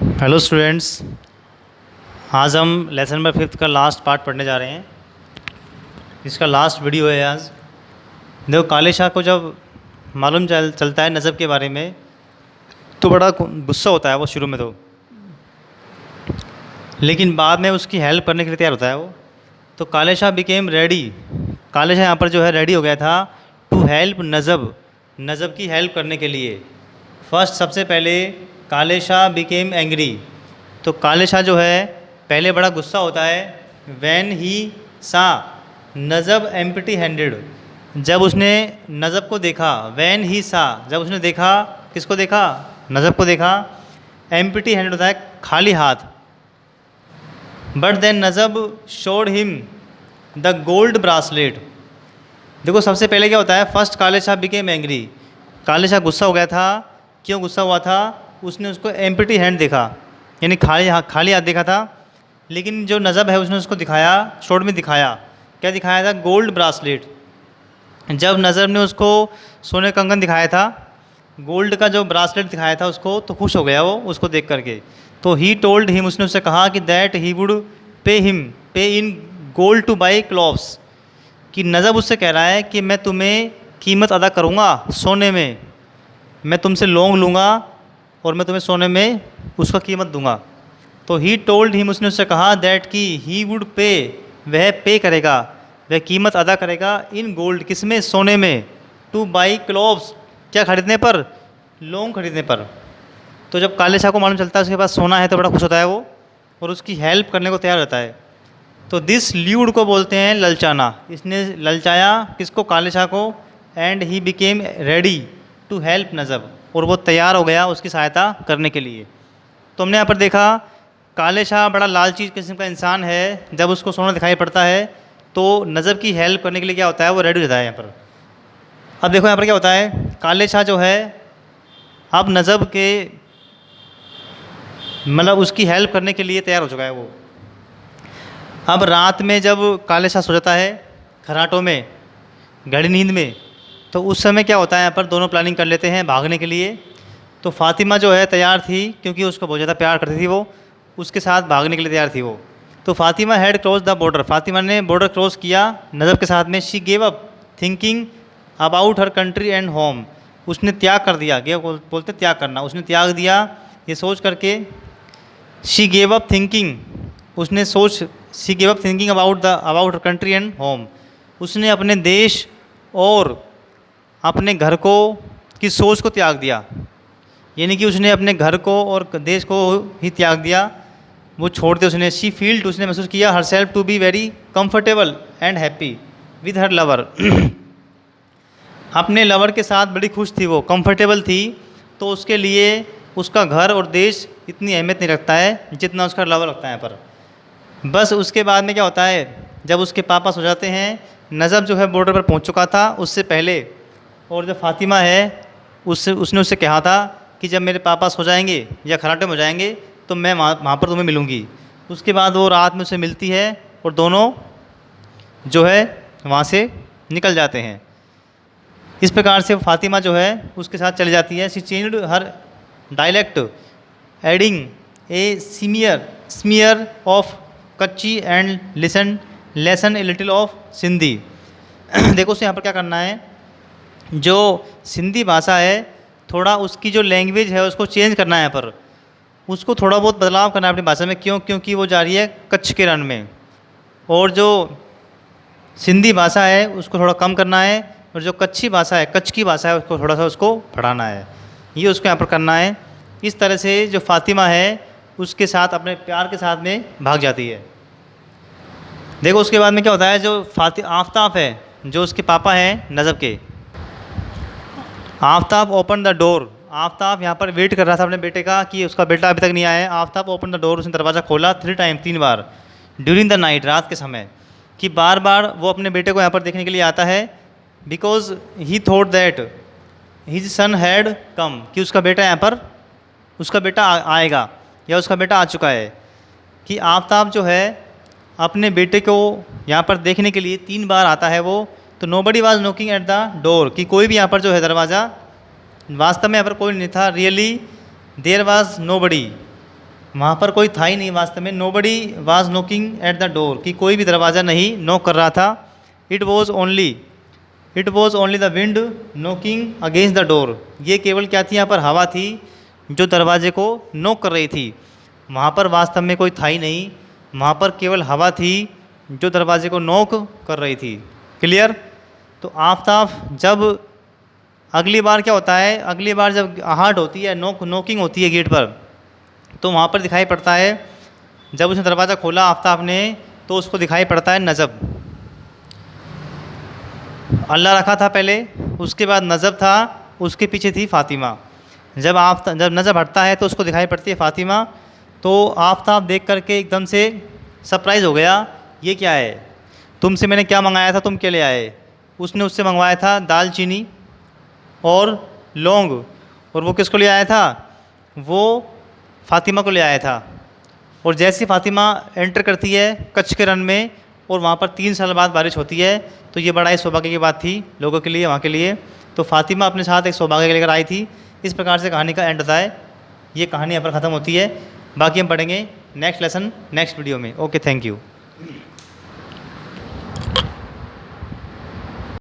Hello students. आज हम lesson number 5 का लास्ट पार्ट पढ़ने जा रहे हैं। इसका लास्ट वीडियो है आज। देखो, काले शाह को जब मालूम चलता है नजब के बारे में तो बड़ा गुस्सा होता है वो शुरू में तो, लेकिन बाद में उसकी हेल्प करने के लिए तैयार होता है वो। तो काले शाह बिकेम रेडी। काले शाह यहाँ पर जो है रेडी हो गया था टू हेल्प नजब, नजब की हेल्प करने के लिए। फर्स्ट, सबसे पहले काले शाह बिकेम एंग्री। तो काले शाह जो है पहले बड़ा गुस्सा होता है। वैन ही सा नजब एम्प्टी हैंडेड, जब उसने नजब को देखा। वैन ही सा, जब उसने देखा, किसको देखा? नजब को देखा। एम्प्टी हैंडेड होता है खाली हाथ। But then Najab showed him the gold bracelet. देखो, सबसे पहले क्या होता है, फर्स्ट काले शाह बिकेम एंग्री। काले शाह गुस्सा हो गया था। क्यों गुस्सा हुआ था? उसने उसको एम्प्टी हैंड देखा, यानी खाली हाथ देखा था। लेकिन जो नजब है उसने उसको दिखाया, शोड में दिखाया। क्या दिखाया था? Gold bracelet. जब नजब ने उसको सोने कंगन दिखाया था, गोल्ड का जो ब्रासलेट दिखाया था उसको, तो खुश हो गया वो उसको देख करके। तो ही टोल्ड हिम, उसने उससे कहा कि दैट ही वुड पे in gold two by clothes. कि नजब उससे कह रहा है कि मैं तुम्हें कीमत अदा करूँगा सोने में, मैं तुमसे लोन लूँगा और मैं तुम्हें सोने में उसका कीमत दूंगा। तो ही टोल्ड हिम, उसने उससे कहा दैट कि ही वुड पे, वह पे करेगा, वह कीमत अदा करेगा। इन गोल्ड, किसमें? सोने में। टू बाई क्लॉथ्स, क्या खरीदने पर? लोन खरीदने पर। तो जब काले शाह को मालूम चलता है उसके पास सोना है तो बड़ा खुश होता है वो और उसकी हेल्प करने को तैयार रहता है। तो दिस ल्यूड को बोलते हैं ललचाना। इसने ललचाया किसको? काले शाह को। And he became ready to help Najab, और वो तैयार हो गया उसकी सहायता करने के लिए। तो हमने यहाँ पर देखा काले शाह बड़ा लालची किस्म का इंसान है। जब उसको सोना दिखाई पड़ता है तो नजब की हेल्प करने के लिए क्या होता है, वो रेडी हो जाता है यहाँ पर। अब देखो यहाँ पर क्या होता है, काले शाह जो है अब नजब के मतलब उसकी हेल्प करने के लिए तैयार हो चुका है वो। अब रात में जब काले शाह सो जाता है खराटों में, गहरी नींद में, तो उस समय क्या होता है, यहाँ पर दोनों प्लानिंग कर लेते हैं भागने के लिए। तो फातिमा जो है तैयार थी, क्योंकि उसको बहुत ज़्यादा प्यार करती थी वो, उसके साथ भागने के लिए तैयार थी वो। तो Fatima had cross the border, Fatima ने बॉर्डर क्रॉस किया नजब के साथ में। She gave up thinking about her country and home, उसने त्याग कर दिया। गेव बोलते त्याग करना, उसने त्याग दिया ये सोच करके। शी गेव अप थिंकिंग, उसने सोच, she gave up thinking about her country and home, उसने अपने देश और अपने घर को की सोच को त्याग दिया। यानी कि उसने अपने घर को और देश को ही त्याग दिया, वो छोड़ दिया उसने। शी फील्ड, उसने महसूस किया herself to be very comfortable and happy with her lover. अपने लवर के साथ बड़ी खुश थी वो, कंफर्टेबल थी। तो उसके लिए उसका घर और देश इतनी अहमियत नहीं रखता है जितना उसका लवर रखता है। पर बस उसके बाद में क्या होता है, जब उसके पापा सो जाते हैं, नजब जो है बॉर्डर पर पहुंच चुका था उससे पहले। और जो फातिमा है उसने उससे कहा था कि जब मेरे पापा सो जाएंगे या खराटे में हो जाएंगे तो मैं वहाँ पर तुम्हें मिलूँगी। उसके बाद वो रात में उसे मिलती है और दोनों जो है वहाँ से निकल जाते हैं। इस प्रकार से फातिमा जो है उसके साथ चली जाती है। She changed her dialect adding a smear of Kutchi and lessen a little of Sindhi. देखो उससे यहाँ पर क्या करना है, जो सिंधी भाषा है थोड़ा उसकी जो लैंग्वेज है उसको चेंज करना है, यहाँ पर उसको थोड़ा बहुत बदलाव करना है अपनी भाषा में। क्यों? क्योंकि वो जा रही है कच्छ के रण में, और जो सिंधी भाषा है उसको थोड़ा कम करना है, और जो कच्ची भाषा है, कच्छ की भाषा है, उसको थोड़ा सा उसको बढ़ाना है। ये उसको यहाँ पर करना है। इस तरह से जो फातिमा है उसके साथ अपने प्यार के साथ में भाग जाती है। देखो उसके बाद में क्या होता है, जो आफताब है, जो उसके पापा हैं नजब के, Aftab open the door. Aftab यहाँ पर वेट कर रहा था अपने बेटे का कि उसका बेटा अभी तक नहीं आया है। आफताब ओपन द डोर, उसने दरवाज़ा खोला 3 बार ड्यूरिंग द नाइट, रात के समय। कि बार बार वो अपने बेटे को यहाँ पर देखने के लिए आता है। Because he thought that his son had come, कि उसका बेटा यहाँ पर, उसका बेटा आएगा या उसका बेटा आ चुका है। कि आफताब जो है अपने बेटे को यहाँ पर देखने के लिए 3 बार आता है वो। तो nobody was knocking at the door, कि कोई भी यहाँ पर जो है दरवाज़ा, वास्तव में यहाँ पर कोई नहीं था। रियली देयर वाज नोबडी, वहाँ पर कोई था ही नहीं वास्तव में। Nobody was knocking at the door, कि कोई भी दरवाज़ा नहीं नॉक कर रहा था। It was only the wind knocking against the door, ये केवल क्या थी, यहाँ पर हवा थी जो दरवाजे को नॉक कर रही थी। वहाँ पर वास्तव में कोई था ही नहीं, वहाँ पर केवल हवा थी जो दरवाजे को नॉक कर रही थी। क्लियर। तो आफताब जब अगली बार क्या होता है, अगली बार जब आहट होती है, नॉकिंग होती है गेट पर, तो वहाँ पर दिखाई पड़ता है, जब उसने दरवाज़ा खोला आफताब ने, तो उसको दिखाई पड़ता है नजब। अल्लाह रखा था पहले, उसके बाद नजब था, उसके पीछे थी फ़ातिमा। जब नजब हटता है तो उसको दिखाई पड़ती है फ़ातिमा। तो आफताब देख करके एकदम से सरप्राइज़ हो गया, ये क्या है, तुमसे मैंने क्या मंगाया था, तुम क्या ले आए। उसने उससे मंगवाया था दाल चीनी और लौंग, और वो किसको ले आया था, वो फ़ातिमा को ले आया था। और जैसी फ़ातिमा एंटर करती है कच्छ के रन में, और वहाँ पर 3 साल बाद बारिश होती है, तो ये बड़ा ही सौभाग्य की बात थी लोगों के लिए, वहाँ के लिए। तो फ़ातिमा अपने साथ एक सौभाग्य लेकर आई थी। इस प्रकार से कहानी का एंड होता है। ये कहानी यहाँ पर ख़त्म होती है, बाकी हम पढ़ेंगे नेक्स्ट लेसन नेक्स्ट वीडियो में। Okay, thank you.